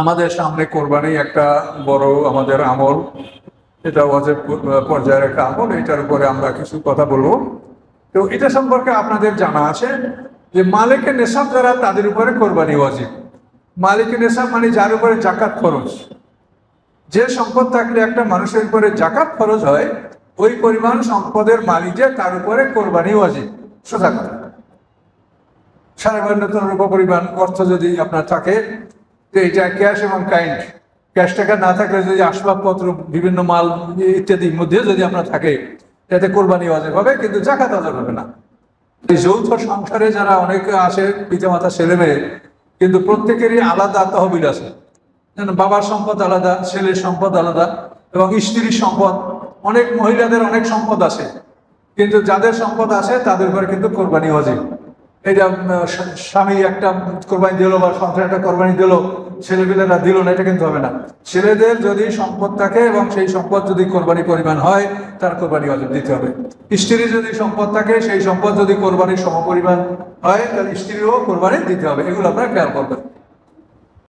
আমাদের সামনে কোরবানি একটা বড় আমাদের আমল, এটা ওয়াজিব পর্যায়ের একটা আমল, এটার উপরে আমরা কিছু কথা বলবো। তো এটা সম্পর্কে আপনাদের জানা আছে যে মালিকের নেশাব যারা তাদের উপরে কোরবানি ওয়াজিব। মালিকের নেশাব মানে যার উপরে জাকাত ফরজ। যে সম্পদ থাকলে একটা মানুষের উপরে জাকাত ফরজ হয়, ওই পরিমাণ সম্পদের মালিক যে তার উপরে কোরবানি ওয়াজিব। সোজা কথা, 5.5 পরিমাণ অর্থ যদি আপনার থাকে, তো এটা ক্যাশ এবং কাইন্ড, ক্যাশ টাকা না থাকলে যদি আসবাবপত্র বিভিন্ন মাল ইত্যাদির মধ্যে যদি আপনার থাকে, এতে কোরবানি ওয়াজিব হবে, কিন্তু জাকাত ওয়াজিব হবে না। এই যৌথ সংসারে যারা অনেকে আসে, পিতামাতা ছেলে মেয়ে, কিন্তু প্রত্যেকেরই আলাদা তহবিল আছে। বাবার সম্পদ আলাদা, ছেলের সম্পদ আলাদা, এবং স্ত্রীর সম্পদ, অনেক মহিলাদের অনেক সম্পদ আছে, কিন্তু যাদের সম্পদ আছে তাদের উপরে কিন্তু কোরবানি ওয়াজিব। এটা স্বামী একটা কোরবানি দিল বা সংসার একটা কোরবানি দিল, ছেলেপেলেরা দিল না, এটা কিন্তু হবে না। ছেলেদের যদি সম্পদ থাকে এবং সেই সম্পদ যদি কোরবানি পরিমাণ হয়, তার কোরবানি ওয়াজিব দিতে হবে। স্ত্রীর যদি সম্পদ থাকে, সেই সম্পদ যদি কোরবানির সমপরিমাণ হয়, তাহলে স্ত্রীরও কোরবানি দিতে হবে। এগুলো আপনারা খেয়াল করবেন।